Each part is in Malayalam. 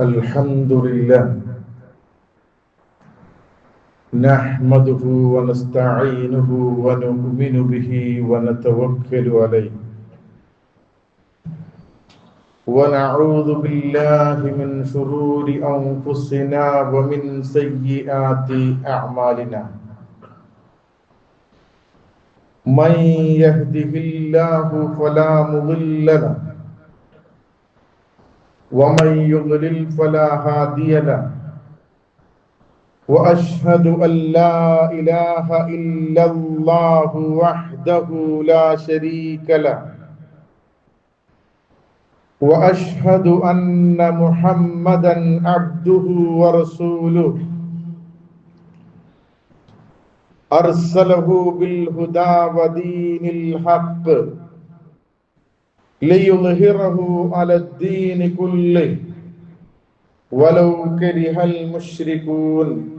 الحمد لله نحمده ونستعينه ونؤمن به ونتوكل عليه ونعوذ بالله من شرور أنفسنا ومن سيئات أعمالنا من يهده الله فلا مضل له ومن يضلل فلا هادي له وأشهد أن لا إله إلا الله وحده لا شريك له وأشهد أن محمدا عبده ورسوله أرسله بالهدى ودين الحق ليظهره على الدين كله ولو كره المشركون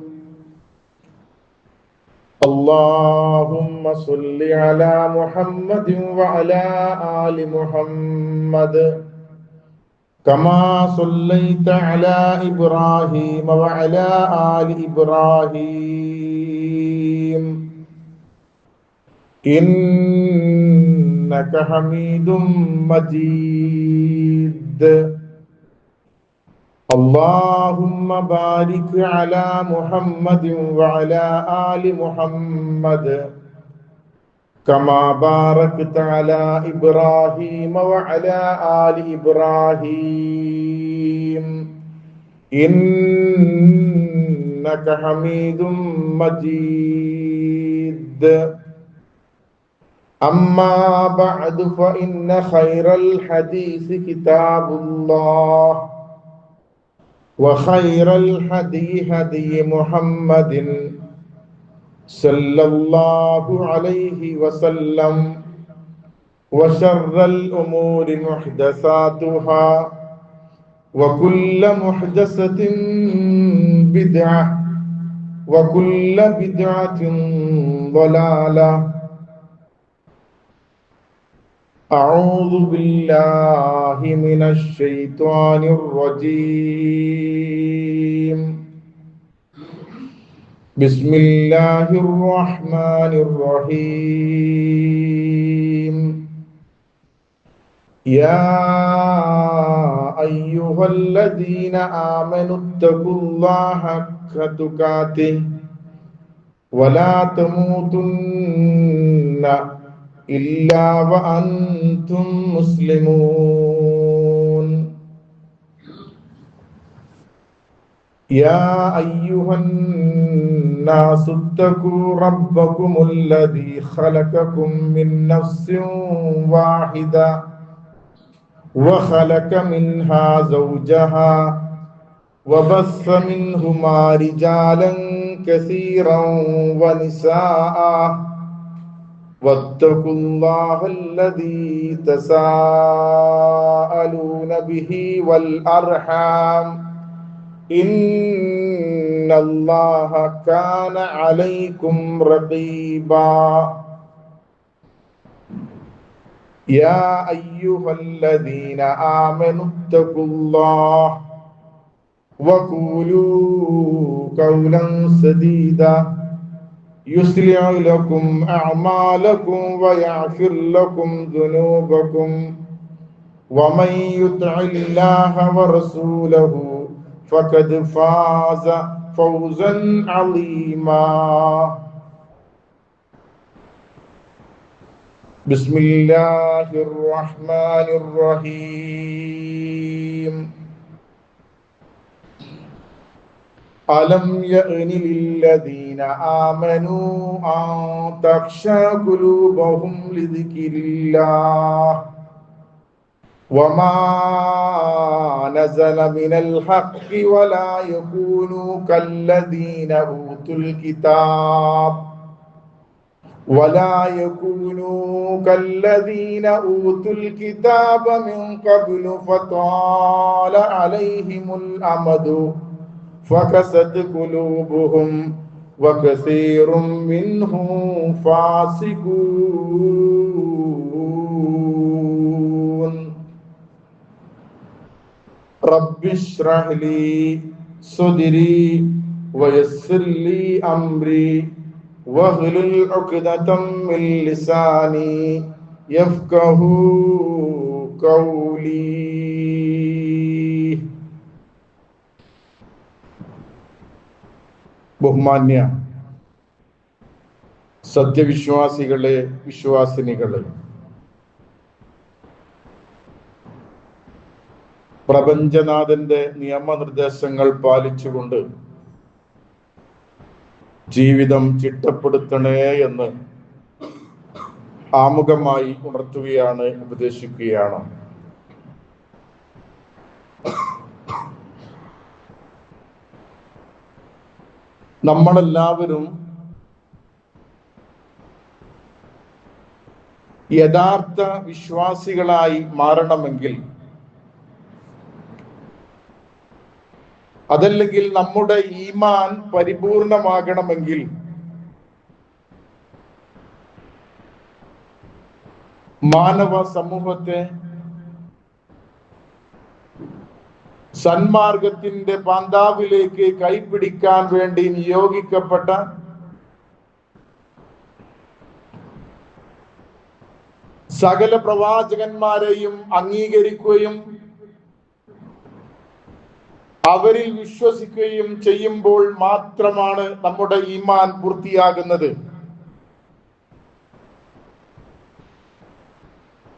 اللهم صل على محمد وعلى آل محمد كما صليت على إبراهيم وعلى آل إبراهيم إنك حميد مجيد اللهم بارك على محمد وعلى آل محمد كما باركت على إبراهيم وعلى آل إبراهيم إنك حميد مجيد أما بعد فإن خير الحديث كتاب الله وخير الهدي هدي محمد صلى الله عليه وسلم وشر الأمور محدثاتها وكل محدثة بدعة وكل بدعة ضلالة أعوذ بالله من الشيطان الرجيم بسم الله الرحمن الرحيم يا أيها الذين آمنوا اتقوا الله حق تقاته ولا تموتن إلا وأنتم مسلمون يا أيها الناس اتقوا ربكم الذي خلقكم من نفس واحدة وخلق منها زوجها وبث منهما رجالا كثيرا ونساء واتقوا الله الذي تساءلون به والأرحام إن الله كان عليكم رقيبا يا أيها الذين آمنوا اتقوا الله وقولوا قولا سديدا يصلح لكم أعمالكم ويغفر لكم ذنوبكم ومن يطع الله ورسوله فقد فاز فوزا عظيما بسم الله الرحمن الرحيم ألم يأن للذين آمنوا أن تخشع قلوبهم لذكر الله وما نزل من الحق ولا يكونوا كالذين أوتوا الكتاب من قبل فطال عليهم الأمد فكست قلوبهم وكثير منهم فاسقون റബ്ബി ഇശ്റഹ് ലി സദ്രി വയസ്സിർ ലി അംരി വഹ്ലുൽ ഉഖ്ദതം മിൻ ലിസാനി യഫ്ഖഹു ഖൗലി. ബഹുമാന്യ സത്യവിശ്വാസികളെ, വിശ്വാസിനികളെ, പ്രപഞ്ചനാഥന്റെ നിയമനിർദ്ദേശങ്ങൾ പാലിച്ചുകൊണ്ട് ജീവിതം ചിട്ടപ്പെടുത്തണേ എന്ന് ആമുഖമായി ഉണർത്തുകയാണ്, ഉപദേശിക്കുകയാണ്. നമ്മളെല്ലാവരും യഥാർത്ഥ വിശ്വാസികളായി മാറണമെങ്കിൽ, അതല്ലെങ്കിൽ നമ്മുടെ ഈമാൻ പരിപൂർണമാകണമെങ്കിൽ മാനവ സമൂഹത്തെ സന്മാർഗത്തിന്റെ പാന്താവിലേക്ക് കൈപിടിക്കാൻ വേണ്ടി നിയോഗിക്കപ്പെട്ട സകല പ്രവാചകന്മാരെയും അംഗീകരിക്കുകയും അവരിൽ വിശ്വസിക്കുകയും ചെയ്യുമ്പോൾ മാത്രമാണ് നമ്മുടെ ഈമാൻ പൂർത്തിയാകുന്നത്.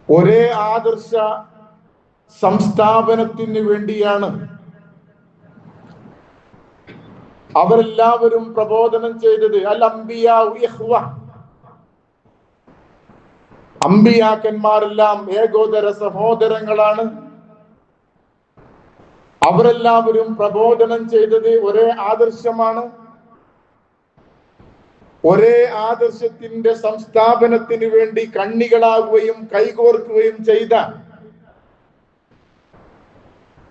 ഒരേ ആദർശ സംസ്ഥാപനത്തിന് വേണ്ടിയാണ് അവരെല്ലാവരും പ്രബോധനം ചെയ്തത്. അൽ അംബിയാ ഇഖ്വ, അമ്പിയാക്കന്മാരെല്ലാം ഏകോദര സഹോദരങ്ങളാണ്. അവരെല്ലാവരും പ്രബോധനം ചെയ്തത് ഒരേ ആദർശമാണ്. ഒരേ ആദർശത്തിന്റെ സംസ്ഥാപനത്തിന് വേണ്ടി കണ്ണികളാകുകയും കൈകോർക്കുകയും ചെയ്ത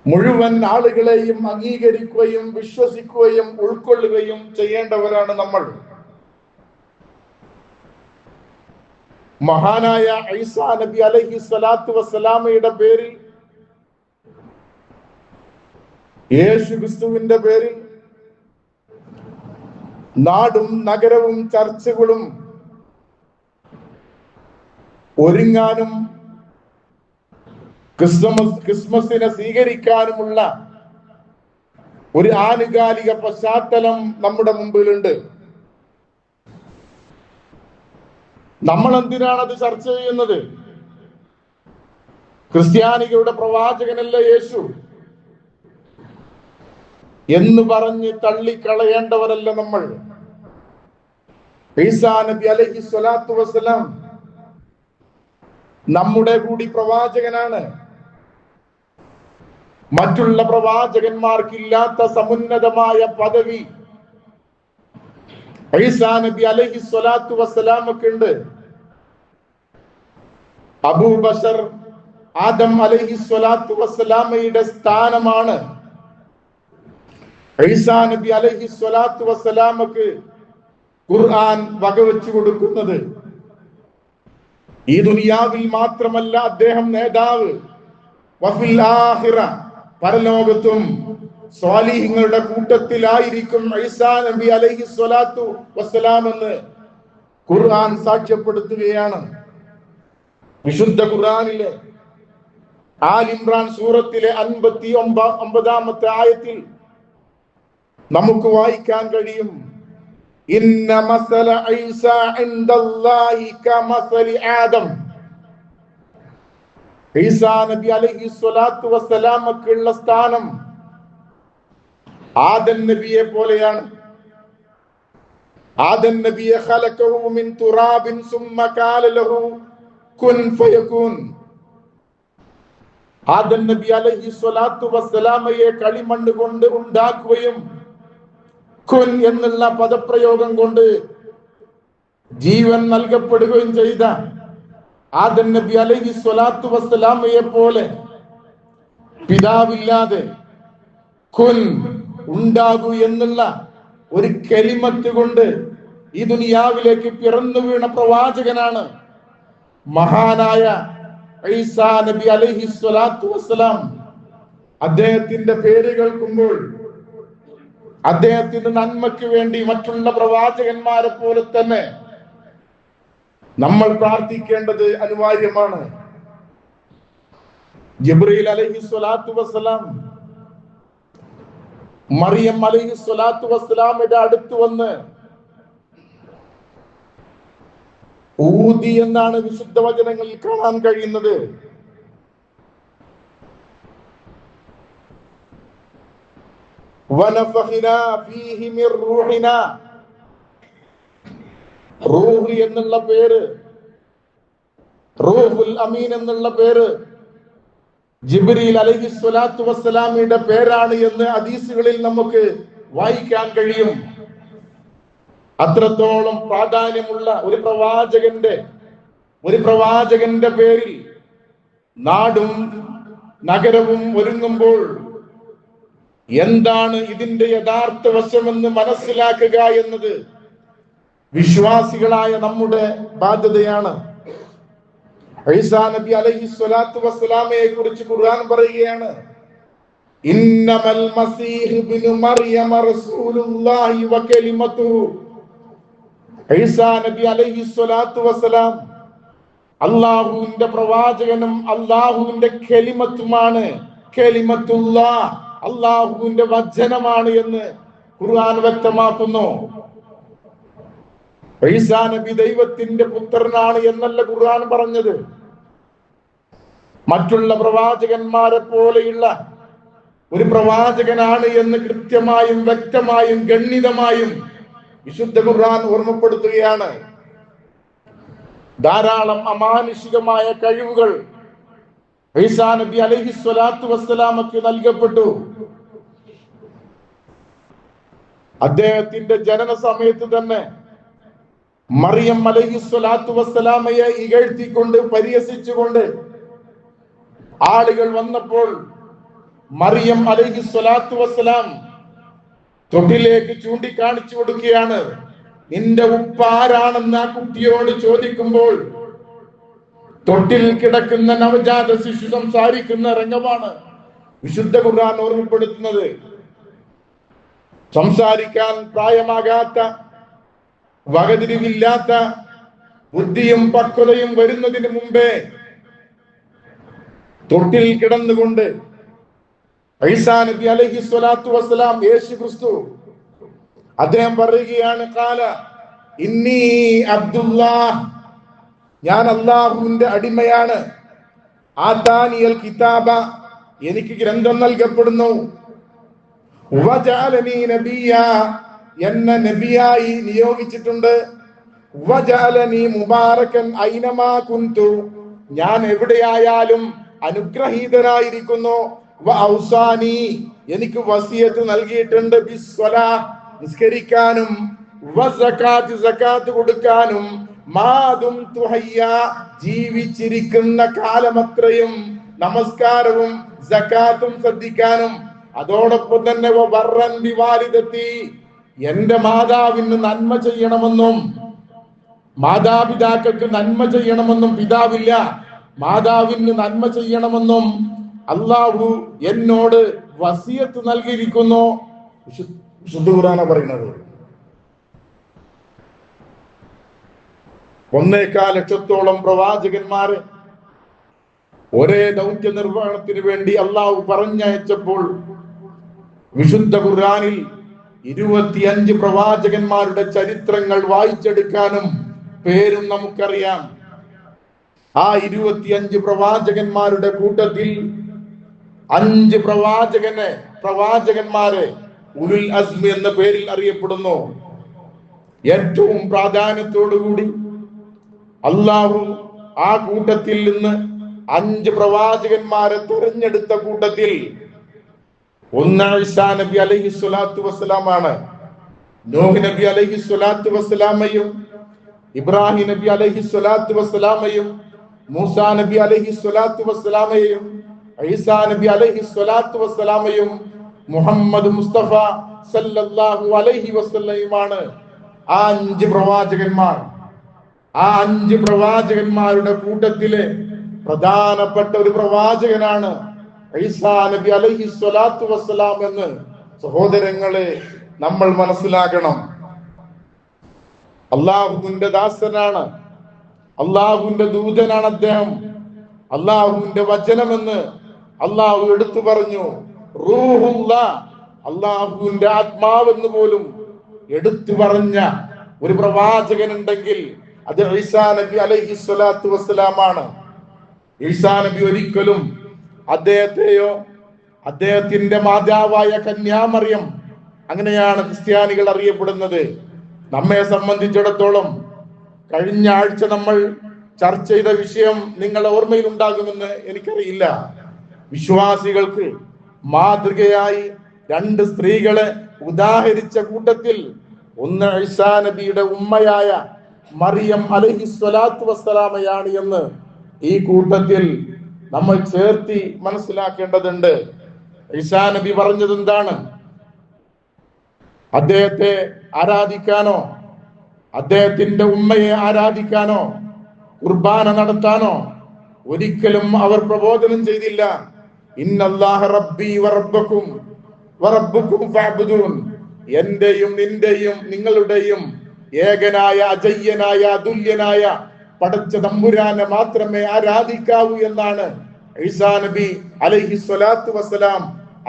മുഴുവൻ ആളുകളെയും അംഗീകരിക്കുകയും വിശ്വസിക്കുകയും ഉൾക്കൊള്ളുകയും ചെയ്യേണ്ടവരാണ് നമ്മൾ. മഹാനായ ഈസാ നബി അലൈഹി സ്വലാത്തു വസ്സലാമയുടെ പേരിൽ, യേശു ക്രിസ്തുവിന്റെ പേരിൽ നാടും നഗരവും ചർച്ചുകളും ഒരുങ്ങാനും ക്രിസ്മസിനെ സ്വീകരിക്കാനുമുള്ള ഒരു ആനുകാലിക പശ്ചാത്തലം നമ്മുടെ മുമ്പിലുണ്ട്. നമ്മൾ എന്തിനാണ് അത് ചർച്ച ചെയ്യുന്നത്? ക്രിസ്ത്യാനികളുടെ പ്രവാചകനല്ല യേശു എന്ന് പറഞ്ഞ് തള്ളിക്കളയേണ്ടവരല്ല നമ്മൾ. ഈസാ നബി അലൈഹി സ്വലാത്തു വസ്സലാം നമ്മുടെ കൂടി പ്രവാചകനാണ്. മറ്റുള്ള പ്രവാചകന്മാർക്കില്ലാത്ത സമുന്നതമായ പദവി ഈസാ നബി അലൈഹി സ്വലാത്തു വസ്സലാമക്ക് ഉണ്ട്. അബൂബക്കർ ആദം അലൈഹി സ്വലാത്തു വസ്സലാമയുടെ സ്ഥാനമാണ് ഈസാ നബി അലൈഹി സ്വലാത്തു വസ്സലാമക്ക് ഖുർആൻ വകവെച്ചു കൊടുക്കുന്നത്. ഈ ദുനിയാവിൽ മാത്രമല്ല അദ്ദേഹം നേതാവ്, വഫിൽ ആഖിറ, പരലോകത്തും സ്വാലിഹീങ്ങളുടെ കൂട്ടത്തിലായിരിക്കും ഈസാ നബി അലൈഹി സ്വലാത്തു വസ്സലാം എന്ന് ഖുർആൻ സാക്ഷ്യപ്പെടുത്തുകയാണ്. വിശുദ്ധ ഖുർആനിലെ ആൽ ഇംറാൻ സൂറത്തിലെ 59-ാമത്തെ ആയത്തിൽ നമുക്ക് വായിക്കാൻ കഴിയും, ഇന്ന മസല ഈസാ ഇൻദല്ലാഹി കമസലി ആദം. ഈസാ നബി അലൈഹി സ്വലാത്തു വസ്സലാമക്കുള്ള സ്ഥാനം ആദം നബിയെ പോലെയാണ്. ആദം നബിയെ ഖലഖഹു മിൻ തുറാബിൻ സുമ്മ ഖാല ലഹു കുൻ ഫയകുൻ. ആദം നബി അലൈഹി സ്വലാത്തു വസ്സലാമയെ കളിമണ്ണ് കൊണ്ട് ഉണ്ടാക്കുകയും കുൻ എന്നുള്ള പദപ്രയോഗം കൊണ്ട് ജീവൻ നൽകപ്പെടുകയും ചെയ്ത ആദം നബി അലൈഹി സ്വലാത്തു വസ്സലാമയെ പോലെ പിതാവില്ലാതെ കുൻ ഉണ്ടാകൂ എന്നുള്ള ഒരു കലിമത്ത് കൊണ്ട് ഈ ദുനിയാവിലേക്ക് പിറന്നു വീണ പ്രവാചകനാണ് മഹാനായ ഈസാ നബി അലൈഹി സ്വലാത്തു വസ്സലാം. അദ്ദേഹത്തിന്റെ പേര് കേൾക്കുമ്പോൾ അദ്ദേഹത്തിന്റെ നന്മയ്ക്ക് വേണ്ടി മറ്റുള്ള പ്രവാചകന്മാരെ പോലെ തന്നെ നമ്മൾ പ്രാർത്ഥിക്കേണ്ടത് അനിവാര്യമാണ്. ജിബ്രീൽ അലൈഹിസ്സലാത്തു വസ്സലാം മറിയം അലൈഹിസ്സലാത്തു വസ്സലാമിന്റെ അടുത്ത് വന്ന് ഊതി എന്നാണ് വിശുദ്ധ വചനങ്ങളിൽ കാണാൻ കഴിയുന്നത്. വനഫഖിനാ ഫീഹി മിർ റൂഹിനാ, റൂഹ് എന്നുള്ള പേര്, റൂഹുൽ അമീൻ എന്നുള്ള പേര് ജിബ്രീൽ അലൈഹിസ്സലാത്തു വസ്സലാമിയുടെ പേരാണ് എന്ന് ഹദീസുകളിൽ നമുക്ക് വായിക്കാൻ കഴിയും. അത്രത്തോളം പ്രാധാന്യമുള്ള ഒരു പ്രവാചകന്റെ പേരിൽ നാടും നഗരവും ഒരുങ്ങുമ്പോൾ എന്താണ് ഇതിന്റെ യഥാർത്ഥ വശമെന്ന് മനസ്സിലാക്കുക എന്നത് വിശ്വാസികളായ നമ്മുടെ ബാധ്യതയാണ്. ഈസാ നബി അലൈഹിസ്സലാത്തു വസ്സലാമയെ കുറിച്ച് ഖുർആൻ പറയുകയാണ്, ഇന്നമൽ മസീഹ് ഇബ്നു മറിയം റസൂലുള്ളാഹി വ കലിമതുഹു. ഈസാ നബി അലൈഹിസ്സലാത്തു വസ്സലാം അല്ലാഹുവിന്റെ പ്രവാചകനും അല്ലാഹുവിന്റെ കലിമത്തുമാണ്. കലിമത്തുല്ലാഹ്, അല്ലാഹുവിന്റെ വചനമാണ് എന്ന് ഖുർആൻ വ്യക്തമാക്കുന്നു. ഈസാ നബി ദൈവത്തിന്റെ പുത്രനാണ് എന്നല്ല ഖുർആൻ പറഞ്ഞത്. മറ്റുള്ള പ്രവാചകന്മാരെ പോലെയുള്ള ഒരു പ്രവാചകനാണ് എന്ന് കൃത്യമായും വ്യക്തമായും ഗണ്യതമായും വിശുദ്ധ ഖുർആൻ ഓർമ്മപ്പെടുത്തുകയാണ്. ധാരാളം അമാനുഷികമായ കഴിവുകൾ ഈസാ നബി അലൈഹിസ്സലാത്തു വസ്സലാമക്ക് നൽകപ്പെട്ടു. അദ്ദേഹത്തിന്റെ ജനന സമയത്ത് തന്നെ മറിയം അലൈഹിസ്സലാത്തു വസ്സലാമയെ ഇകഴ്ത്തിക്കൊണ്ട് പരിഹസിച്ചുകൊണ്ട് ആളുകൾ വന്നപ്പോൾ മറിയം അലൈഹിസ്സലാത്തു വസ്സലാം തൊട്ടിലേക്ക് ചൂണ്ടിക്കാണിച്ചു കൊടുക്കുകയാണ്. നിന്റെ ഉപ്പ ആരാണെന്ന് ആ കുട്ടിയോട് ചോദിക്കുമ്പോൾ തൊട്ടിൽ കിടക്കുന്ന നവജാത ശിശു സംസാരിക്കുന്ന രംഗമാണ് വിശുദ്ധ ഖുർആൻ ഓർമ്മപ്പെടുത്തുന്നത്. സംസാരിക്കാൻ പ്രായമാകാത്ത, വകതിരിവില്ലാത്ത, ബുദ്ധിയും പക്വതയും വരുന്നതിന് മുമ്പേ തൊട്ടിൽ കിടന്നുകൊണ്ട് ഈസാ നബി അലൈഹിസ്സലാത്തു വസ്സലാം യേശു ക്രിസ്തു അദ്ദേഹം പറയുകയാണ്, ഖാല ഇന്നി അബ്ദുല്ലാഹ്, ഞാൻ അല്ലാഹുവിന്റെ അടിമയാണ്. ആതാനിയൽ കിതാബ, എനിക്ക് ഗ്രന്ഥം നൽകപ്പെടുന്നു. വജഅലനി നബിയ, എന്നെ നബിയായി നിയോഗിച്ചിട്ടുണ്ട്. വജഅലനി മുബാറകൻ ഐനമാ കുന്തു, ഞാൻ എവിടെയായാലും അനുഗ്രഹീതനായിരിക്കുന്നു. വഔസാനി, എനിക്ക് വസിയത്ത് നൽകിയിട്ടുണ്ട്. ബിസ്സലാ, നിസ്കരിക്കാനും, വസകാത്ത്, സകാത്ത് കൊടുക്കാനും, മാദും തുഹയ്യ, ജീവിച്ചിരിക്കുന്ന കാലമത്രയും നമസ്കാരവും സകാത്തും ശ്രദ്ധിക്കാനും, അതോടൊപ്പം തന്നെ വബർറൻ ബിവാലിദതി, എന്റെ മാതാവിന് നന്മ ചെയ്യണമെന്നും, മാതാപിതാക്കൾക്ക് നന്മ ചെയ്യണമെന്നും, പിതാവില്ല മാതാവിന് നന്മ ചെയ്യണമെന്നും അല്ലാഹു എന്നോട് വസിയത്ത് നൽകിയിരിക്കുന്നു. വിശുദ്ധ ഖുർആനാണ് പറയുന്നത്. 1.25 ലക്ഷത്തോളം പ്രവാചകന്മാര് ഒരേ ദൗത്യ നിർവഹണത്തിന് വേണ്ടി അള്ളാഹു പറഞ്ഞയച്ചപ്പോൾ വിശുദ്ധ ഖുർആനിൽ 25 പ്രവാചകന്മാരുടെ ചരിത്രങ്ങൾ വായിച്ചെടുക്കാനും പേരും നമുക്കറിയാം. ആ 25 പ്രവാചകന്മാരുടെ കൂട്ടത്തിൽ 5 പ്രവാചകന്മാരെ ഉലുൽ അസ്മി എന്ന പേരിൽ അറിയപ്പെടുന്നു. ഏറ്റവും പ്രാധാന്യത്തോടുകൂടി അല്ലാഹു ആ കൂട്ടത്തിൽ നിന്ന് 5 പ്രവാചകന്മാരെ തിരഞ്ഞെടുത്ത കൂട്ടത്തിൽ ഒന്ന് ഈസാ നബി അലൈഹിസ്സലാത്തു വസ്സലാമാണ്. നൂഹ് നബി അലൈഹിസ്സലാത്തു വസ്സലാമയും, ഇബ്രാഹിം നബി അലൈഹിസ്സലാത്തു വസ്സലാമയും, മൂസാ നബി അലൈഹിസ്സലാത്തു വസ്സലാമയും, ഈസാ നബി അലൈഹിസ്സലാത്തു വസ്സലാമയും, മുഹമ്മദ് മുസ്തഫ സല്ലല്ലാഹു അലൈഹി വസല്ലമയുമാണ് ആ 5 പ്രവാചകന്മാർ. ആ 5 പ്രവാചകന്മാരുടെ കൂട്ടത്തിലെ പ്രധാനപ്പെട്ട ഒരു പ്രവാചകനാണ് ഈസാ നബി അലൈഹി സ്വലാത്തു വസ്സലാം എന്ന് സഹോദരങ്ങളെ നമ്മൾ മനസ്സിലാക്കണം. അള്ളാഹുവിന്റെ ദാസനാണ്, അള്ളാഹുവിന്റെ ദൂതനാണ് അദ്ദേഹം. അള്ളാഹുവിന്റെ വചനമെന്ന് അള്ളാഹു എടുത്തു പറഞ്ഞു. റൂഹുല്ലാ, അള്ളാഹുവിന്റെ ആത്മാവെന്ന് പോലും എടുത്തു പറഞ്ഞ ഒരു പ്രവാചകൻ ഉണ്ടെങ്കിൽ അത് ഈസാ നബി അലൈഹി സ്വലാത്തു വസ്സലാമാണ്. ഈസാ നബി ഒരിക്കലും അദ്ദേഹത്തെയോ അദ്ദേഹത്തിന്റെ മാതാവായ കന്യാമറിയം, അങ്ങനെയാണ് ക്രിസ്ത്യാനികൾ അറിയപ്പെടുന്നത്. നമ്മെ സംബന്ധിച്ചിടത്തോളം കഴിഞ്ഞ ആഴ്ച നമ്മൾ ചർച്ച ചെയ്ത വിഷയം നിങ്ങളുടെ ഓർമ്മയിൽ ഉണ്ടാകുമെന്ന് എനിക്കറിയില്ല. വിശ്വാസികൾക്ക് മാതൃകയായി രണ്ട് സ്ത്രീകളെ ഉദാഹരിച്ച കൂട്ടത്തിൽ ഒന്ന് ഈസാ നബിയുടെ ഉമ്മയായ മറിയം അലൈഹി സ്വലാത്തു വസ്സലാമയാണ് എന്ന് ഈ കൂട്ടത്തിൽ നമ്മൾ ചേർത്തി മനസ്സിലാക്കേണ്ടതുണ്ട്. ഈസാ നബി പറഞ്ഞത് എന്താണ്? അദ്ദേഹത്തെ ആരാധിക്കാനോ അദ്ദേഹത്തിന്റെ ഉമ്മയെ ആരാധിക്കാനോ കുർബാന നടത്താനോ ഒരിക്കലും അവർ പ്രബോധനം ചെയ്തില്ല. ഇന്നല്ലാഹ റബ്ബി വറബ്ബക്കും വറബ്ബുക്കും ഫഅബ്ദൂൻ, എന്റെയും നിന്റെയും നിങ്ങളുടെയും ഏകനായ അജയ്യനായ അതുല്യനായ പടച്ച തമ്പുരാനെ മാത്രമേ ആരാധിക്കാവൂ എന്നാണ് ഈസാ നബി അലൈഹി സ്വലാത്തു വസ്സലാം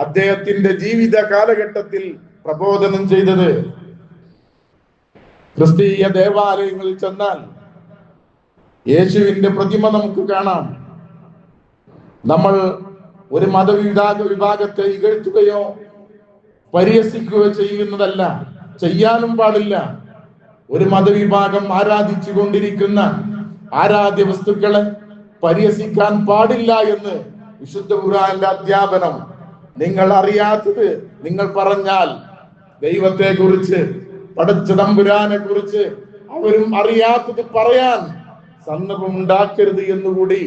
അദ്ദേഹത്തിന്റെ ജീവിത കാലഘട്ടത്തിൽ പ്രബോധനം ചെയ്തത്. ക്രിസ്തീയ ദേവാലയങ്ങളിൽ ചെന്നാൽ യേശുവിന്റെ പ്രതിമ നമുക്ക് കാണാം. നമ്മൾ ഒരു വിഭാഗത്തെ ഇകഴ്ത്തുകയോ പരിഹസിക്കുകയോ ചെയ്യുന്നതല്ല, ചെയ്യാനും പാടില്ല. ഒരു മതവിഭാഗം ആരാധിച്ചു കൊണ്ടിരിക്കുന്ന ആരാധ്യ വസ്തുക്കളെ പരിഹസിക്കാൻ പാടില്ല എന്ന് വിശുദ്ധ ഖുർആനിലെ അധ്യാപനം. നിങ്ങൾ അറിയാത്തത് നിങ്ങൾ പറഞ്ഞാൽ ദൈവത്തെ കുറിച്ച്, പടച്ച തമ്പുരാനെ കുറിച്ച് അവരും അറിയാത്തത് പറയാൻ സന്ദർഭം ഉണ്ടാക്കരുത് എന്നുകൂടി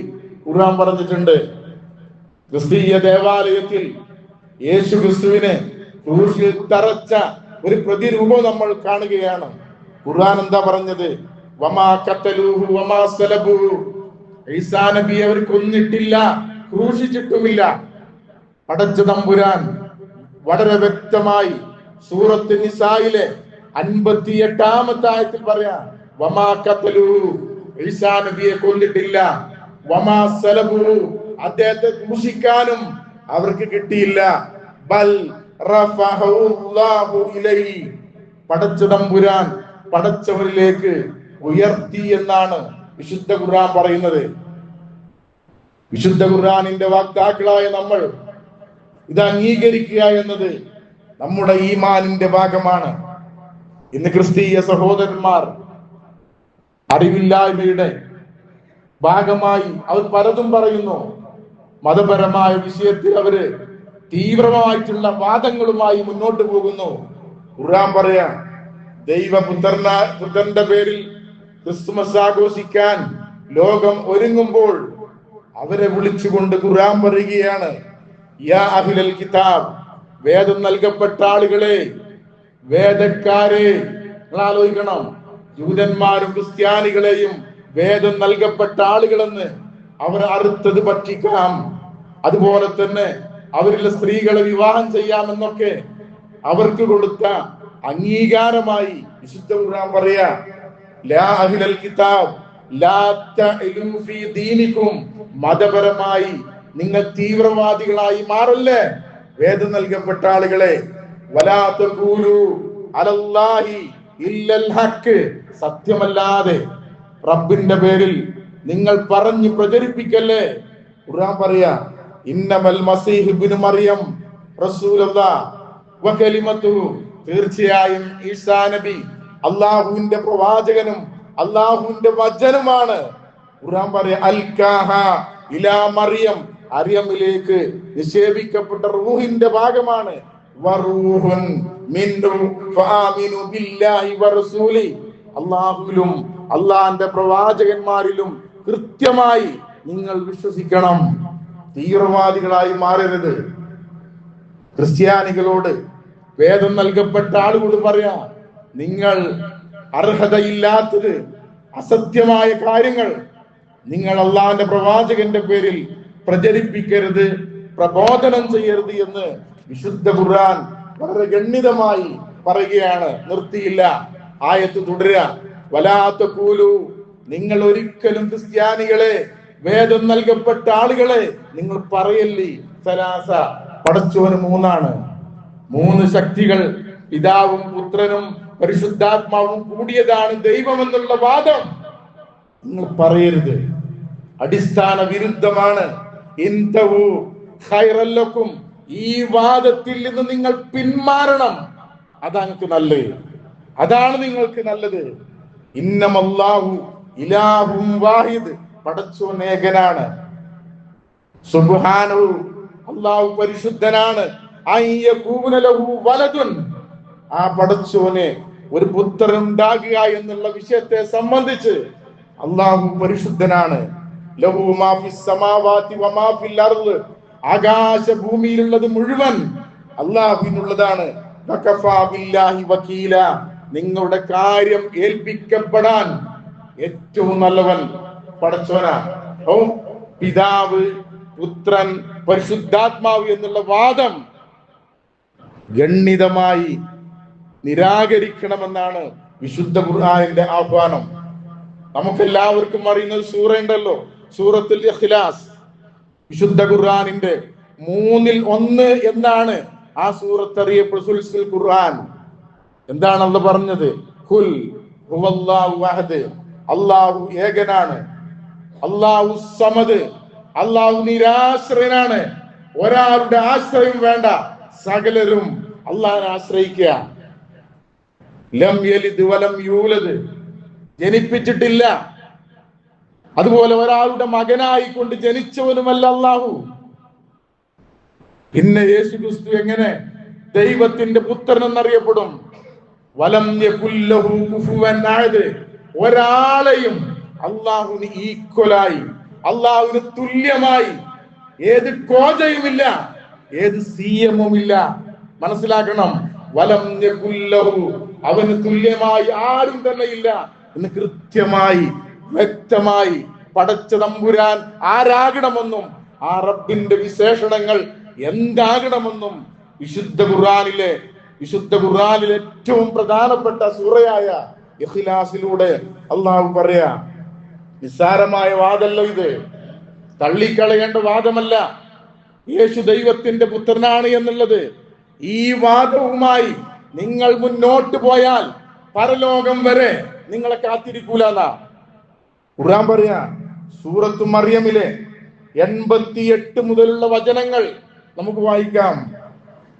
ഖുർആൻ പറഞ്ഞിട്ടുണ്ട്. ക്രിസ്തീയ ദേവാലയത്തിൽ യേശു ക്രിസ്തുവിനെ ക്രൂശിൽ തറച്ച ഒരു പ്രതിരൂപം നമ്മൾ കാണുകയാണ്. ഖുർആൻ എന്താ പറഞ്ഞത്? വമാ ഖതലൂഹു വമാ സലബൂഹു, ഈസാ നബിയെ അവർ കൊന്നിട്ടില്ല, ക്രൂശിച്ചിട്ടുമില്ല. പടച്ച തമ്പുരാൻ വളരെ വ്യക്തമായി സൂറത്ത് നിസായിലെ 58-ാമത്തെ ആയത്തിൽ പറയാ, വമാ ഖതലൂഹു, ഈസാ നബിയെ കൊന്നിട്ടില്ല, വമാ സലബൂഹു, അദ്ദേഹത്തെ ക്രൂശിക്കാനും അവർക്ക് കിട്ടിയില്ല. ബൽ റഫഅഹുല്ലാഹു ഇലൈഹി, പടച്ച തമ്പുരാൻ പടച്ചവരിലേക്ക് ഉയർത്തി എന്നാണ് വിശുദ്ധ ഖുർആൻ പറയുന്നത്. വിശുദ്ധ ഖുർആനിന്റെ വാക്താക്കളായ നമ്മൾ ഇത് അംഗീകരിക്കുക എന്നത് നമ്മുടെ ഈമാനിന്റെ ഭാഗമാണ്. ഇന്ന് ക്രിസ്തീയ സഹോദരന്മാർ അറിവില്ലായ്മയുടെ ഭാഗമായി അവർ പലതും പറയുന്നു. മതപരമായ വിഷയത്തിൽ അവര് തീവ്രമായിട്ടുള്ള വാദങ്ങളുമായി മുന്നോട്ട് പോകുന്നു. ഖുർആൻ പറയാ, പുത്രന്റെ പേരിൽ ക്രിസ്തുമസ് ആഘോഷിക്കാൻ ലോകം ഒരുങ്ങുമ്പോൾ അവരെ വിളിച്ചുകൊണ്ട് ഖുർആൻ പറയുകയാണ്, യാ അഹ്ലൽ കിതാബ്, വേദം നൽകപ്പെട്ട ആളുകളെ, വേദക്കാരെ. നിങ്ങൾ ആലോചിക്കണം, ജൂതന്മാരും ക്രിസ്ത്യാനികളെയും വേദം നൽകപ്പെട്ട ആളുകളെന്ന് അവർ അറുത്തത് ഭക്ഷിക്കാം, അതുപോലെ തന്നെ അവരിലെ സ്ത്രീകളെ വിവാഹം ചെയ്യാമെന്നൊക്കെ അവർക്ക് കൊടുത്ത അംഗീകാരമായി വിശുദ്ധ ഖുർആൻ പറയാ, ലാ അഹ്ലൽ കിതാബ് ലാ തഅലു ഫീ ദീനികും, മതപരമായി നിങ്ങൾ തീവ്രവാദികളായി മാറല്ലേ വേദം നൽകപ്പെട്ട ആളുകളെ. വലാ തഖൂലു അലല്ലാഹി ഇല്ലൽ ഹഖ്, സത്യമല്ലാതെ റബ്ബിന്റെ പേരിൽ നിങ്ങൾ പറഞ്ഞു പ്രചരിപ്പിക്കല്ലേ. ഖുർആൻ പറയാ, ഇന്നമൽ മസീഹ് ഇബ്നു മറിയം റസൂലുള്ളാഹ് വ കലിമത്തുഹു, തീർച്ചയായും ഈസാ നബി അല്ലാഹുവിന്റെ പ്രവാചകനും അല്ലാഹുവിന്റെ വചനമാണ്. ഖുർആൻ പറയാ, അൽകാഹ ഇലാ മറിയം, മറിയമിലേക്ക് നിക്ഷേപിക്കപ്പെട്ട റൂഹിന്റെ ഭാഗമാണ്. വറൂഹുൻ മിൻഹു ഫആമിനു ബില്ലാഹി വറസൂലി, അല്ലാഹുവിലും അല്ലാഹുവിന്റെ പ്രവാചകന്മാരിലും കൃത്യമായി നിങ്ങൾ വിശ്വസിക്കണം. തീവ്രവാദികളായി മാറരുത്. ക്രിസ്ത്യാനികളോട് വേദം നൽകപ്പെട്ട ആളുകളോട് പറയാ, നിങ്ങൾ അർഹതയില്ലാത്തത്, അസത്യമായ കാര്യങ്ങൾ നിങ്ങൾ അള്ളാഹുവിന്റെ പ്രവാചകന്റെ പേരിൽ പ്രചരിപ്പിക്കരുത് പ്രബോധനം ചെയ്യരുത് എന്ന് വിശുദ്ധ ഖുർആൻ വളരെ ഗണ്യതമായി പറയുകയാണ്. നിർത്തിയില്ല, ആയത്ത് തുടരുക. വലാ തഖൂലു, നിങ്ങൾ ഒരിക്കലും ക്രിസ്ത്യാനികളെ, വേദം നൽകപ്പെട്ട ആളുകളെ നിങ്ങൾ പറയല്ലേ, സലാസ, പടച്ചോന് മൂന്നാണ്, മൂന്ന് ശക്തികൾ, പിതാവും പുത്രനും പരിശുദ്ധാത്മാവും കൂടിയതാണ് ദൈവം എന്നുള്ള വാദം നിങ്ങൾ പറയരുത്. അടിസ്ഥാന വിരുദ്ധമാണ്. ഇൻതഹു ഖൈറൻ ലക്കും, ഈ വാദത്തിൽ നിന്ന് നിങ്ങൾ പിന്മാറണം. അതാണ് നല്ലത്, അതാണ് നിങ്ങൾക്ക് നല്ലത്. ഇന്നമല്ലാഹു ഇലാഹും വാഹിദ്, പടച്ചോൻ ഏകനാണ്. സുബ്ഹാനഹു, അല്ലാഹു പരിശുദ്ധനാണ്. അയ്യകൂന ലഹു വലദുൻ, ആ പടച്ചോനെ ഒരു പുത്രൻ ഉണ്ടാകുക എന്നുള്ള വിഷയത്തെ സംബന്ധിച്ച് അല്ലാഹു പരിശുദ്ധനാണ്. ലഹു മാ ഫിസ് സമാവാതി വമാ ഫിൽ അർദ്, ആകാശ ഭൂമിയിലുള്ളത് മുഴുവൻ അല്ലാഹുവിനുള്ളതാണ്. വകഫാ ബില്ലാഹി വകീല, നിങ്ങളുടെ കാര്യം ഏൽപ്പിക്കപ്പെടാൻ ഏറ്റവും നല്ലവൻ പടച്ചോനാണ്. ഓ, പിതാവ്, പുത്രൻ, പരിശുദ്ധാത്മാവ് എന്നുള്ള വാദം ഗണ്യതമായി നിരാകരിക്കണമെന്നാണ് വിശുദ്ധ ഖുർആനിന്റെ ആഹ്വാനം. നമുക്കെല്ലാവർക്കും അറിയുന്ന ഒരു സൂറ ഉണ്ടല്ലോ, സൂറത്തുൽ ഇഖ്ലാസ്. വിശുദ്ധ ഖുർആനിന്റെ 1/3 എന്നാണ് ആ സൂറത്ത് അറിയപ്പെടുന്നത്. ഖുർആൻ എന്താണ് അള്ളാഹ് പറഞ്ഞത്? ഖുൽ ഹുവല്ലാഹു അഹദ്, അല്ലാഹു ഏകനാണ്. അല്ലാഹു സമദ്, അല്ലാഹു നിരാശ്രയനാണ്. ഒരാളുടെ ആശ്രയം വേണ്ട, സകലരും അല്ലാഹുവിനെ ആശ്രയിക്കുക. ലം യലിദ് വലം യൂലദ്, ജനിപ്പിച്ചിട്ടില്ല, അതുപോലെ ഒരാളുടെ മകനായി കൊണ്ട് ജനിച്ചവനുമല്ല അല്ലാഹു. പിന്നെ യേശു ക്രിസ്തു എങ്ങനെ ദൈവത്തിന്റെ പുത്രൻ എന്നറിയപ്പെടും? വലം യകുല്ലഹു കുഫുവൻ അഹദ്, ഒരാളെയും അല്ലാഹുവിന് ഈക്വലായി, അല്ലാഹുവിന് തുല്യമായി ഏത് കോജയുമില്ല, ഏത് സിഎമ്മുമില്ല. മനസ്സിലാക്കണം, വലം യകുല്ലഹു, അവന് തുല്യമായി ആരും തന്നെ ഇല്ല എന്ന് കൃത്യമായി വ്യക്തമായി പടച്ച തമ്പുരാൻ ആരാകണമെന്നും ആ റബ്ബിന്റെ വിശേഷണങ്ങൾ എന്താകണമെന്നും വിശുദ്ധ ഖുർആനിലെ ഏറ്റവും പ്രധാനപ്പെട്ട സൂറയായ ഇഖ്ലാസിലൂടെ അള്ളാഹു പറയാ. നിസ്സാരമായ വാദമല്ല ഇത്, തള്ളിക്കളയേണ്ട വാദമല്ല. യേശു ദൈവത്തിന്റെ പുത്രനാണ് എന്നുള്ളത്, ഈ വാദവുമായി നിങ്ങൾ മുന്നോട്ട് പോയാൽ പരലോകം വരെ നിങ്ങളെ കാത്തിരിക്കൂലെന്നാ ഖുർആൻ പറയാ. സൂറത്തു മറിയമിലെ 88 മുതലുള്ള വചനങ്ങൾ നമുക്ക് വായിക്കാം.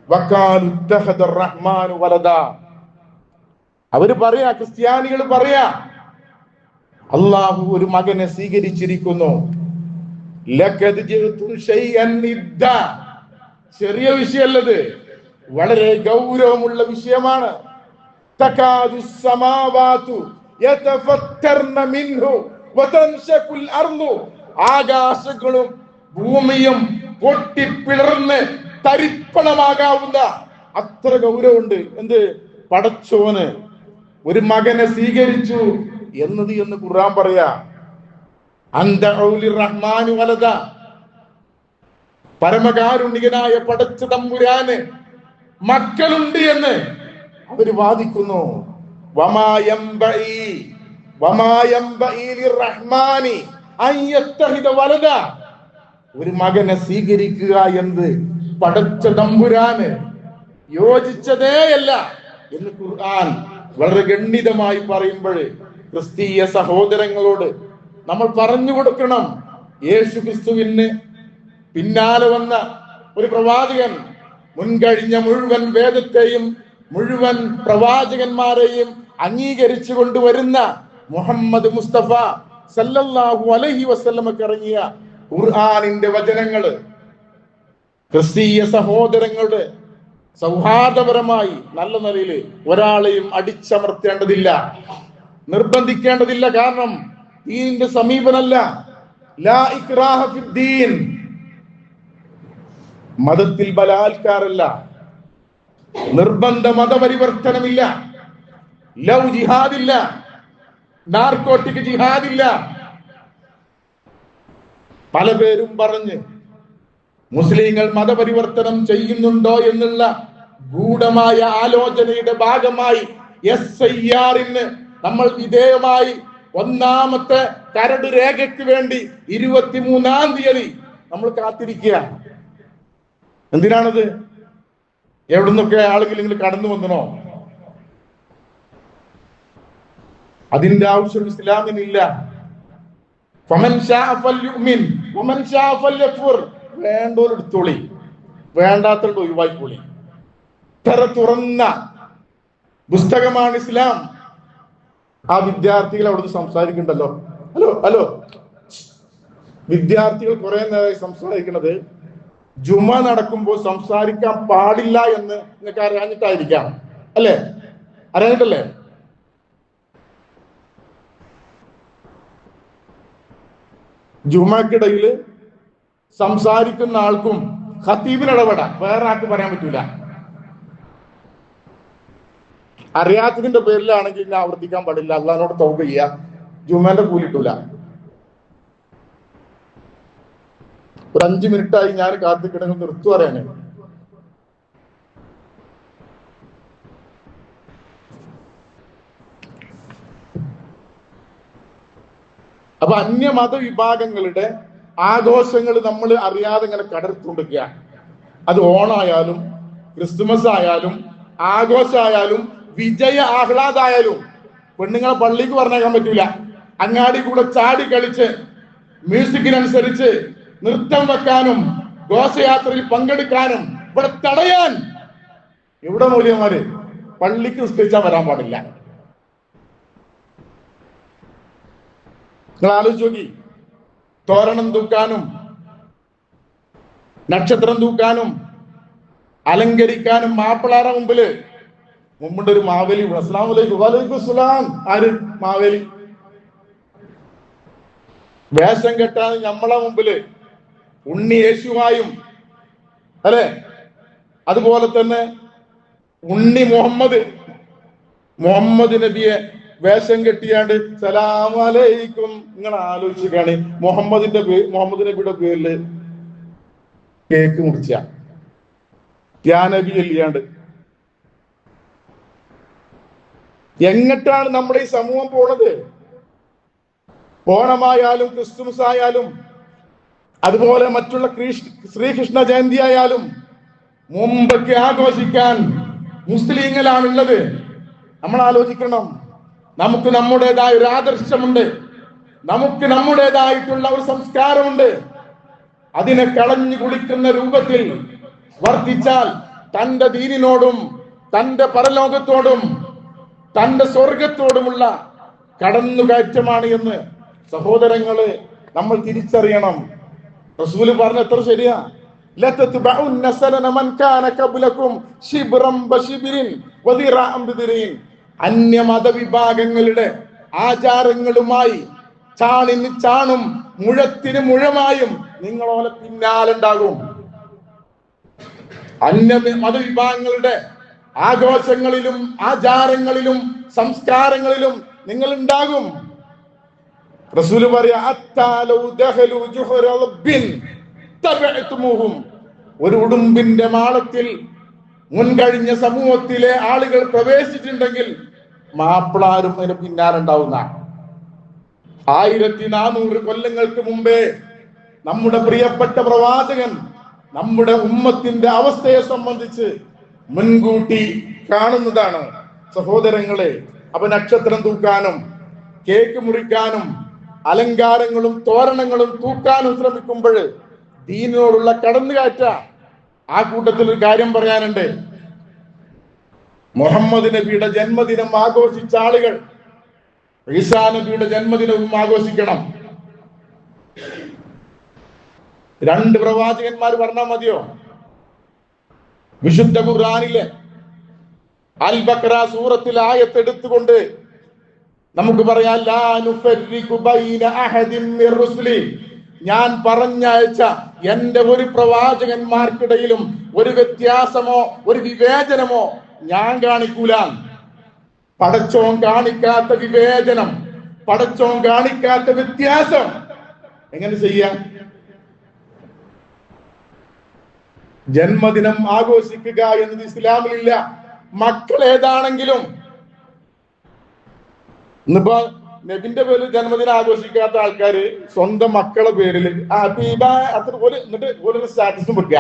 വഖാലു ഇത്തഖദർ റഹ്മാനു വലദാ, അവര് പറയാ, ക്രിസ്ത്യാനികൾ പറയാ, അല്ലാഹു ഒരു മകനെ സ്വീകരിച്ചിരിക്കുന്നു. ലഖദ് ജിഅ്തും ശൈഅൻ ഇദ്ദാ, ചെറിയ വിഷയമല്ലത്, വളരെ ഗൗരവമുള്ള വിഷയമാണ്. തകാദു സമാവാതു യതഫത്തർന മിൻഹു വതൻശഖുൽ അർളു, ആകാശങ്ങളും ഭൂമിയും പൊട്ടിപ്പിളർന്ന് തരിപ്പണമാകാവുന്ന അത്ര ഗൗരവമുണ്ട്. എന്ത്? പടച്ചോന് ഒരു മകനെ സ്വീകരിച്ചു എന്ന് ഖുർആൻ പറയാ. റഹ്മാനു വലദ, പരമകാരുണികനായ പടച്ച തമ്പുരാന് മക്കളുണ്ട് എന്ന് അവര് വാദിക്കുന്നു. ഒരു മകനെ സ്വീകരിക്കുക എന്ന് പടച്ച തമ്പുരാന് യോജിച്ചതേയല്ല എന്ന് ഖുർആൻ വളരെ ഗണ്യതമായി പറയുമ്പോൾ ക്രിസ്തീയ സഹോദരങ്ങളോട് നമ്മൾ പറഞ്ഞു കൊടുക്കണം. യേശു ക്രിസ്തുവിന് പിന്നാലെ വന്ന ഒരു പ്രവാചകൻ, മുൻകഴിഞ്ഞ മുഴുവൻ വേദത്തെയും മുഴുവൻ പ്രവാചകന്മാരെയും അംഗീകരിച്ചു കൊണ്ടുവരുന്ന മുഹമ്മദ് മുസ്തഫ സല്ലല്ലാഹു അലൈഹി വസല്ലമക്ക് ഇറങ്ങിയ ഖുർആനിന്റെ വചനങ്ങള് ക്രിസ്തീയ സഹോദരങ്ങളുടെ സൗഹാർദ്ദപരമായി നല്ല നിലയിൽ ഒരാളെയും അടിച്ചമർത്തേണ്ടതില്ല, നിർബന്ധിക്കേണ്ടതില്ല. കാരണം ദീനിന്റെ സമീപനല്ല, ലാ ഇക്റാഹ ഫിദ്ദീൻ, മതത്തിൽ ബലാത്കാരമല്ല, നിർബന്ധ മതപരിവർത്തനമില്ല, ലവ് ജിഹാദില്ല, നാർക്കോട്ടിക് ജിഹാദില്ല. പല പേരും പറഞ്ഞ് മുസ്ലിങ്ങൾ മതപരിവർത്തനം ചെയ്യുന്നുണ്ടോ എന്നുള്ള ഗൂഢമായ ആലോചനയുടെ ഭാഗമായി SIR-ന് നമ്മൾ വിധേയമായി ഒന്നാമത്തെ കരട് രേഖയ്ക്ക് വേണ്ടി 23-ാം തീയതി നമ്മൾ കാത്തിരിക്കുക. എന്തിനാണത്? എവിടുന്നൊക്കെ ആളുകൾ നിങ്ങൾ കടന്നു വന്നണോ? അതിന്റെ ആവശ്യം ഇസ്ലാമിനില്ല. വേണ്ടോരെടുത്തോളി, വേണ്ടാത്തോണ്ട് ഒഴിവായിക്കോളി. ഇത്ര തുറന്ന പുസ്തകമാണ് ഇസ്ലാം. ആ വിദ്യാർത്ഥികൾ അവിടുന്ന് സംസാരിക്കണ്ടല്ലോ. ഹലോ വിദ്യാർത്ഥികൾ കുറെ നേരമായി സംസാരിക്കുന്നത് ജുമ നടക്കുമ്പോൾ സംസാരിക്കാൻ പാടില്ല എന്ന് നിങ്ങൾക്ക് അറിയാഞ്ഞിട്ടായിരിക്കാം, അല്ലേ? അറിയാഞ്ഞിട്ടല്ലേ? ജുമക്കിടയിൽ സംസാരിക്കുന്ന ആൾക്കും ഖത്തീബിന് ഇടപെടാം, വേറെ ആൾക്ക് പറയാൻ പറ്റൂല. അറിയാത്തതിന്റെ പേരിലാണെങ്കിൽ ഇന്നെ ആവർത്തിക്കാൻ പാടില്ല, അള്ളാഹിനോട് തൗബ ചെയ്യുക, ജുമേന്റെ കൂലിട്ടൂല. ഒരു 5 മിനിറ്റായി ഞാൻ കാത്തിക്കിടന്ന് നിർത്തു പറയാന്. അപ്പൊ അന്യമത വിഭാഗങ്ങളുടെ ആഘോഷങ്ങൾ നമ്മൾ അറിയാതെ ഇങ്ങനെ കടർത്തുകൊണ്ടിരിക്കുക. അത് ഓണായാലും ക്രിസ്തുമസ് ആയാലും ആഘോഷമായാലും വിജയ ആഹ്ലാദായാലും പെണ്ണുങ്ങളെ പള്ളിക്ക് പറഞ്ഞേക്കാൻ പറ്റൂല. അങ്ങാടി കൂടെ ചാടി കളിച്ച് മ്യൂസിക്കിനനുസരിച്ച് നൃത്തം വെക്കാനും ഘോഷയാത്രയിൽ പങ്കെടുക്കാനും ഇവിടെ തടയാൻ ഇവിടെ മൂല്യന്മാര് പള്ളിക്ക് നിസ്കരിച്ചാൽ വരാൻ പാടില്ല. നിങ്ങൾ ആലോചിച്ച് നോക്കി. തോരണം തൂക്കാനും നക്ഷത്രം തൂക്കാനും അലങ്കരിക്കാനും മാപ്പിളാറ മുമ്പുണ്ട് ഒരു മാവേലി. അസ്സലാമു അലൈക്കും. വലൈക്കും അസ്സലാം. ആര്? മാവേലി. വേഷം കെട്ടാൻ നമ്മളെ മുമ്പില് ഉണ്ണി യേശുവായും, അല്ലെ? അതുപോലെ തന്നെ ഉണ്ണി മുഹമ്മദ് നബിയെ വേഷം കെട്ടിയാണ്ട് സലാം അലൈക്കും. നിങ്ങൾ ആലോചിച്ചാണ് മുഹമ്മദ് നബിയുടെ പേരില് കേക്ക് മുറിച്ച നബി അല്ലാണ്ട് എങ്ങട്ടാണ് നമ്മുടെ ഈ സമൂഹം പോണത്? ഓണമായാലും ക്രിസ്തുമസ് ആയാലും അതുപോലെ മറ്റുള്ള ശ്രീകൃഷ്ണ ജയന്തി ആയാലും മുമ്പൊക്കെ ആഘോഷിക്കാൻ മുസ്ലിങ്ങളാണുള്ളത്. നമ്മൾ ആലോചിക്കണം. നമുക്ക് നമ്മുടേതായ ഒരു ആദർശമുണ്ട്, നമുക്ക് നമ്മുടേതായിട്ടുള്ള ഒരു സംസ്കാരമുണ്ട്. അതിനെ കളഞ്ഞു കുളിക്കുന്ന രൂപത്തിൽ വർദ്ധിച്ചാൽ തന്റെ ദീനിനോടും തന്റെ പരലോകത്തോടും തന്റെ സ്വർഗത്തോടുമുള്ള കടന്നുകയറ്റമാണ് എന്ന് സഹോദരങ്ങള് നമ്മൾ തിരിച്ചറിയണം. റസൂല് പറഞ്ഞ എത്ര ശരിയാ. അന്യമത വിഭാഗങ്ങളുടെ ആചാരങ്ങളുമായി ചാണിന് ചാണും മുഴത്തിന് മുഴമായും നിങ്ങളോലെ പിന്നാലുണ്ടാകും. മതവിഭാഗങ്ങളുടെ ആഘോഷങ്ങളിലും ആചാരങ്ങളിലും സംസ്കാരങ്ങളിലും നിങ്ങൾ ഉണ്ടാകും. റസൂല് പറയാ, ഒരു ഉടുമ്പിന്റെ മാളത്തിൽ മുൻകഴിഞ്ഞ സമൂഹത്തിലെ ആളുകൾ പ്രവേശിച്ചിട്ടുണ്ടെങ്കിൽ മാപ്പിളാരും അതിന് പിന്നാലുണ്ടാവുന്ന. 1400 കൊല്ലങ്ങൾക്ക് മുമ്പേ നമ്മുടെ പ്രിയപ്പെട്ട പ്രവാചകൻ നമ്മുടെ ഉമ്മത്തിന്റെ അവസ്ഥയെ സംബന്ധിച്ച് മുൻകൂട്ടി കാണുന്നതാണ് സഹോദരങ്ങളെ. അപ്പൊ നക്ഷത്രം തൂക്കാനും കേക്ക് മുറിക്കാനും അലങ്കാരങ്ങളും തോരണങ്ങളും തൂക്കാനും ശ്രമിക്കുമ്പോൾ ദീനിനോടുള്ള കടന്നുകാറ്റ. ആ കൂട്ടത്തിൽ ഒരു കാര്യം പറയാനുണ്ട്. മുഹമ്മദ് നബിയുടെ ജന്മദിനം ആഘോഷിച്ച ആളുകൾ ഈസാ നബിയുടെ ജന്മദിനവും ആഘോഷിക്കണം. 2 പ്രവാചകന്മാർ പറഞ്ഞാൽ മതിയോ? വിശുദ്ധ ഖുർആനിലെ അൽ ബഖറ സൂറത്തിൽ ആയത്തെടുത്തുകൊണ്ട് നമുക്ക് പറയാം, ലാ നുഫർരിഖു ബൈന അഹദിൻ മിർ റുസുലി, ഞാൻ പറഞ്ഞയച്ച എന്റെ ഒരു പ്രവാചകന്മാർക്കിടയിലും ഒരു വ്യത്യാസമോ ഒരു വിവേചനമോ ഞാൻ കാണിക്കൂല. പടച്ചോൻ കാണിക്കാത്ത വിവേചനം, പടച്ചോൻ കാണിക്കാത്ത വ്യത്യാസം എങ്ങനെ ചെയ്യാം? ജന്മദിനം ആഘോഷിക്കുക എന്നത് ഇസ്ലാമിലില്ല. മക്കൾ ഏതാണെങ്കിലും ഇന്നിപ്പോ നബിന്റെ പേരിൽ ജന്മദിനം ആഘോഷിക്കാത്ത ആൾക്കാര് സ്വന്തം മക്കളെ പേരിൽ അത്ര എന്നിട്ട് ഒരു സ്റ്റാറ്റസും വെക്കുക.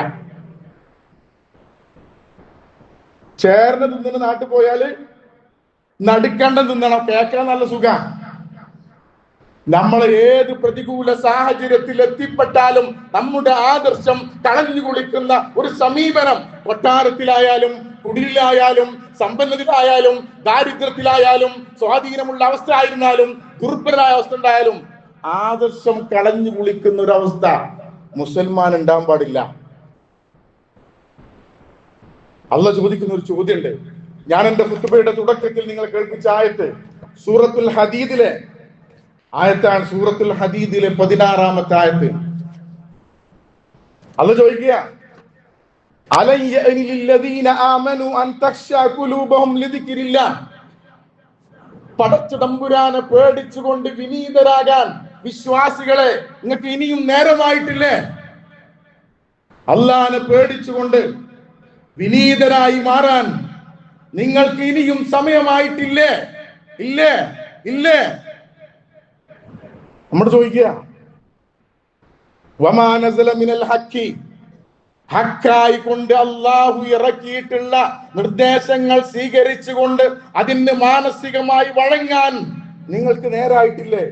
ചേർന്ന് തിന്നുന്ന നാട്ടിൽ പോയാല് നടുക്കണ്ടം തിന്നണം, കേൾക്കാൻ നല്ല സുഖം. നമ്മൾ ഏത് പ്രതികൂല സാഹചര്യത്തിൽ എത്തിപ്പെട്ടാലും നമ്മുടെ ആദർശം കളഞ്ഞു കുളിക്കുന്ന ഒരു സമീപനം, കൊട്ടാരത്തിലായാലും കുടിലായാലും സമ്പന്നതയിലായാലും ദാരിദ്ര്യത്തിലായാലും സ്വാധീനമുള്ള അവസ്ഥ ആയിരുന്നാലും ദുർബലമായ അവസ്ഥ ഉണ്ടായാലും ആദർശം കളഞ്ഞു കുളിക്കുന്ന ഒരു അവസ്ഥ മുസൽമാൻ ഉണ്ടാകാൻ പാടില്ല. അള്ളാഹ് ചോദിക്കുന്ന ഒരു ചോദ്യമുണ്ട്. ഞാൻ എന്റെ ഖുത്ബയുടെ തുടക്കത്തിൽ നിങ്ങൾ കേൾപ്പിച്ച ആയത്ത് സൂറത്തുൽ ഹദീദിലെ ആയത്താണ്. സൂറത്തുൽ ഹദീദിലെ 16-ാമത്തെ ആയത്ത്. അള്ളാഹ് ചോദിക്കുക, പടച്ചതമ്പുരാനെ പേടിച്ചുകൊണ്ട് വിനീതരാകാൻ വിശ്വാസികളെ നിങ്ങൾക്ക് ഇനിയും നേരമായിട്ടില്ലേ? അള്ളാനെ പേടിച്ചുകൊണ്ട് വിനീതരായി മാറാൻ നിങ്ങൾക്ക് ഇനിയും സമയമായിട്ടില്ലേ? ഇല്ലേ? ഇല്ലേ? നമ്മൾ ചോദിക്കുക, വമാ നസല മിനൽ ഹഖി, ഹക്കായി കൊണ്ട് അള്ളാഹു ഇറക്കിയിട്ടുള്ള നിർദ്ദേശങ്ങൾ സ്വീകരിച്ചുകൊണ്ട് അതിന് മാനസികമായി വഴങ്ങാൻ നിങ്ങൾക്ക് നേരായിട്ടില്ലേ?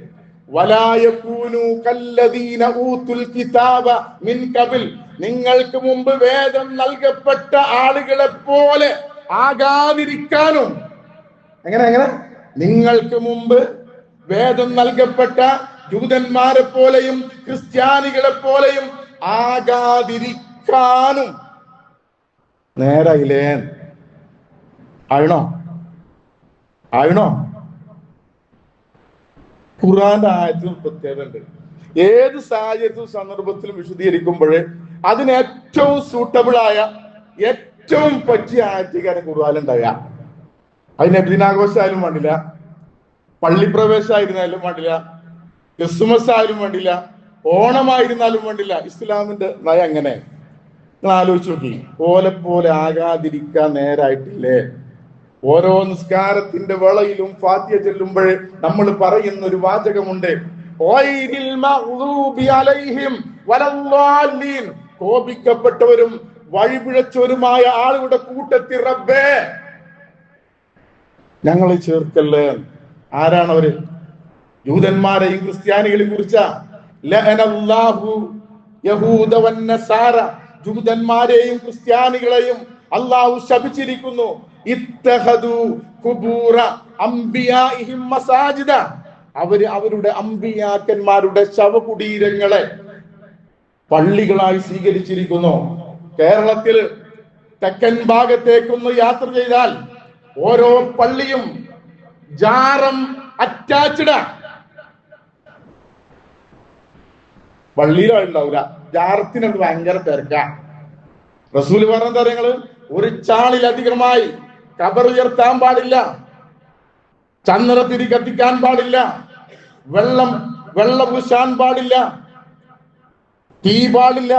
വലാ യകൂനു കല്ലദീന ഊതുൽ കിതാബ മിൻ ഖബൽ, നിങ്ങൾക്ക് മുമ്പ് വേദം നൽകപ്പെട്ട ആളുകളെ പോലെ ആകാതിരിക്കാനും. എങ്ങനെ നിങ്ങൾക്ക് മുമ്പ് വേദം നൽകപ്പെട്ട ജൂതന്മാരെ പോലെയും ക്രിസ്ത്യാനികളെ പോലെയും ആകാതിരിക്കാനും നേരായില്ലേ? ആയണോ? ഖുർആന്റെ ആയത്തിന് പ്രത്യേകത ഉണ്ട്. ഏത് സാഹചര്യത്തിലും സന്ദർഭത്തിലും വിശദീകരിക്കുമ്പോൾ അതിന് ഏറ്റവും സൂട്ടബിൾ ആയ ഏറ്റവും പറ്റിയ ആയത്തിക്കാരൻ ഖുർആനിലുണ്ടായ. അതിന് നബിദിനാഘോഷമായാലും വേണ്ടില്ല, പള്ളിപ്രവേശമായിരുന്നാലും വേണ്ടില്ല, ക്രിസ്മസ് ആയാലും വേണ്ടില്ല, ഓണമായിരുന്നാലും വേണ്ടില്ല. ഇസ്ലാമിന്റെ നയം അങ്ങനെ. നിങ്ങൾ ആലോചിച്ച് നോക്കി, പോലെ ആകാതിരിക്കാൻ നേരായിട്ടില്ലേ? ഓരോ നിസ്കാരത്തിന്റെ വേളയിലും ഫാത്തിഹ ചൊല്ലുമ്പോൾ നമ്മൾ പറയുന്ന ഒരു വാചകമുണ്ട്, കോപിക്കപ്പെട്ടവരും വഴിപിഴച്ചവരുമായ ആളുകളുടെ കൂട്ടത്തിൽ റബ്ബേ ഞങ്ങളെ ചേർക്കല്ലേ. ആരാണവര്? യൂതന്മാരെയും ക്രിസ്ത്യാനികളെയും കുറിച്ച ജൂതന്മാരെയും ക്രിസ്ത്യാനികളെയും അള്ളാഹു ശപിച്ചിരിക്കുന്നു. ഇത്തഖദു ഖുബൂറ അംബിയാഇഹിം മസാജിദ, അവര് അവരുടെ അമ്പിയാക്കന്മാരുടെ ശവകുടീരങ്ങളെ പള്ളികളായി സ്വീകരിച്ചിരിക്കുന്നു. കേരളത്തിൽ തെക്കൻ ഭാഗത്തേക്കൊന്ന് യാത്ര ചെയ്താൽ ഓരോ പള്ളിയും ജാറം അറ്റാച്ച്ഡാ. പള്ളിയിലുണ്ടാവില്ല, ജാറത്തിനത് ഭയങ്കര തിരക്ക. റസൂല് പറഞ്ഞ കാര്യങ്ങള്, ഒരു ചാളിലധികമായി കബർ ഉയർത്താൻ പാടില്ല, ചന്ദ്രത്തിരി കത്തിക്കാൻ പാടില്ല, വെള്ളം പൂശാൻ പാടില്ല, തീ പാടില്ല,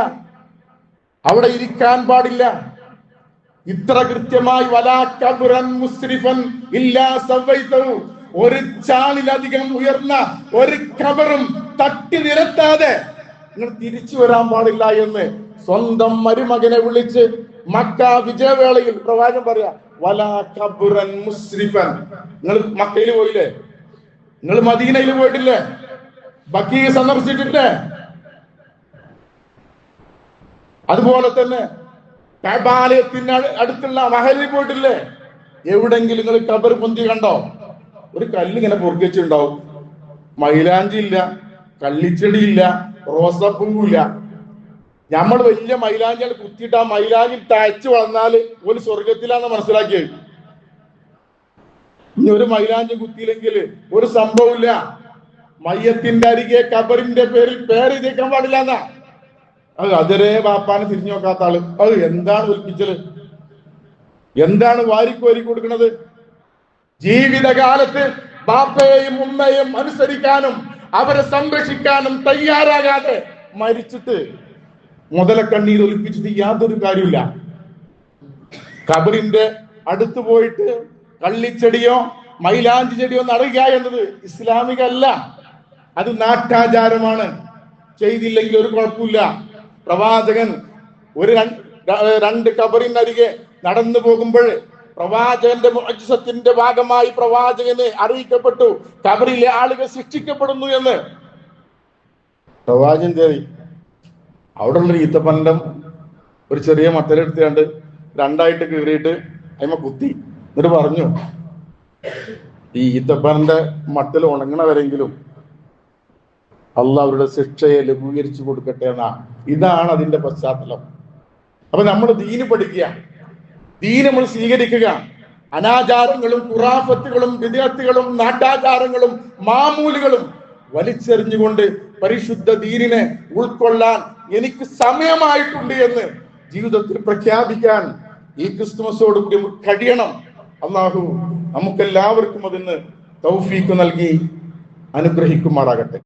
അവിടെ ഇരിക്കാൻ പാടില്ല. ഇത്ര കൃത്യമായി വലാ കബ്റൻ മുസ്രിഫൻ ഇല്ലാ സവൈതഹു, ഒരു ചാളിലധികം ഉയർന്ന ഒരു ഖബറും തട്ടി നിരത്താതെ നിങ്ങൾ തിരിച്ചു വരാൻ പാടില്ല എന്ന് സ്വന്തം മരുമകനെ വിളിച്ച് മക്ക വിജയവേളയിൽ പ്രവാചകൻ പറയാ, വലാ കബ്റൻ മുസ്രിഫൻ. നിങ്ങൾ മക്കയിൽ പോയില്ലേ? നിങ്ങൾ മദീനയിൽ പോയിട്ടില്ലേ? ബക്കീ സന്ദർശിച്ചിട്ടില്ലേ? അതുപോലെ തന്നെ കഅബാലയത്തിന് അടുത്തുള്ള മഹലിൽ പോയിട്ടില്ലേ? എവിടെങ്കിലും നിങ്ങൾ ഖബർ പൊന്തി കണ്ടോ? ഒരു കല്ലിങ്ങനെ പൊറുക്കിച്ചുണ്ടാവും. മൈലാഞ്ചി ഇല്ല, കള്ളിച്ചെടി ഇല്ല, റോസപ്പൂവില്ല. നമ്മൾ വലിയ മൈലാഞ്ചികൾ കുത്തിയിട്ട് ആ മൈലാഞ്ചി തഴച്ചു വളർന്നാല് ഒരു സ്വർഗത്തിലാന്ന് മനസ്സിലാക്കിയത്. ഇനി ഒരു മൈലാഞ്ചി കുത്തിയില്ലെങ്കിൽ ഒരു സംഭവമില്ല. മയ്യത്തിന്റെ അരികെ ഖബറിന്റെ പേരിൽ പേര് ഇതേക്കാൻ പാടില്ല എന്നാ. അതരേ ബാപ്പാനെ തിരിഞ്ഞു നോക്കാത്ത ആള്. അത് എന്താണ് ഒൽപ്പിച്ചത്? എന്താണ് വാരിക്കോരി കൊടുക്കുന്നത്? ജീവിതകാലത്ത് ബാപ്പയെയും ഉമ്മയെയും അനുസരിക്കാനും അവരെ സംരക്ഷിക്കാനും തയ്യാറാകാതെ മരിച്ചിട്ട് മുതലക്കണ്ണീർ ഒലിപ്പിച്ചിട്ട് യാതൊരു കാര്യമില്ല. ഖബറിന്റെ അടുത്ത് പോയിട്ട് കള്ളിച്ചെടിയോ മൈലാഞ്ചി ചെടിയോ നടുക എന്നത് ഇസ്ലാമികല്ല, അത് നാട്ടാചാരമാണ്. ചെയ്തില്ലെങ്കിൽ ഒരു കുഴപ്പമില്ല. പ്രവാചകൻ രണ്ട് ഖബറിനരികെ നടന്നു പോകുമ്പോൾ പ്രവാചകന്റെ മുഅ്ജിസത്തിന്റെ ഭാഗമായി പ്രവാചകന് അറിയിക്കപ്പെട്ടു ഖബറിലെ ആളുകൾ ശിക്ഷിക്കപ്പെടുന്നു എന്ന്. പ്രവാചകൻ കയറി അവിടെ ഉള്ള ഈത്തപ്പനം ഒരു ചെറിയ മട്ടലെടുത്തുകൊണ്ട് രണ്ടായിട്ട് കീറിയിട്ട് അതിമ കുത്തി, എന്നിട്ട് പറഞ്ഞു, ഈ ഈത്തപ്പന്റെ മട്ടൽ ഉണങ്ങണവരെങ്കിലും അള്ളാഹ് അവരുടെ ശിക്ഷയെ ലഘൂകരിച്ചു കൊടുക്കട്ടെ എന്നാ. ഇതാണ് അതിന്റെ പശ്ചാത്തലം. അപ്പൊ നമ്മൾ ദീന് പഠിക്കുക, ദീന് നമ്മൾ സ്വീകരിക്കുക. അനാചാരങ്ങളും ഖുറാഫത്തുകളും വിദ്യാർത്ഥികളും നാട്ടാചാരങ്ങളും മാമൂലുകളും വലിച്ചെറിഞ്ഞുകൊണ്ട് പരിശുദ്ധ ദീനിനെ ഉൾക്കൊള്ളാൻ എനിക്ക് സമയമായിട്ടുണ്ട് എന്ന് ജീവിതത്തിൽ പ്രഖ്യാപിക്കാൻ ഈ ക്രിസ്തുമസോടുകൂടി കഴിയണം. അള്ളാഹു നമുക്കെല്ലാവർക്കും അതിന് തൗഫീഖ് നൽകി അനുഗ്രഹിക്കുമാറാകട്ടെ.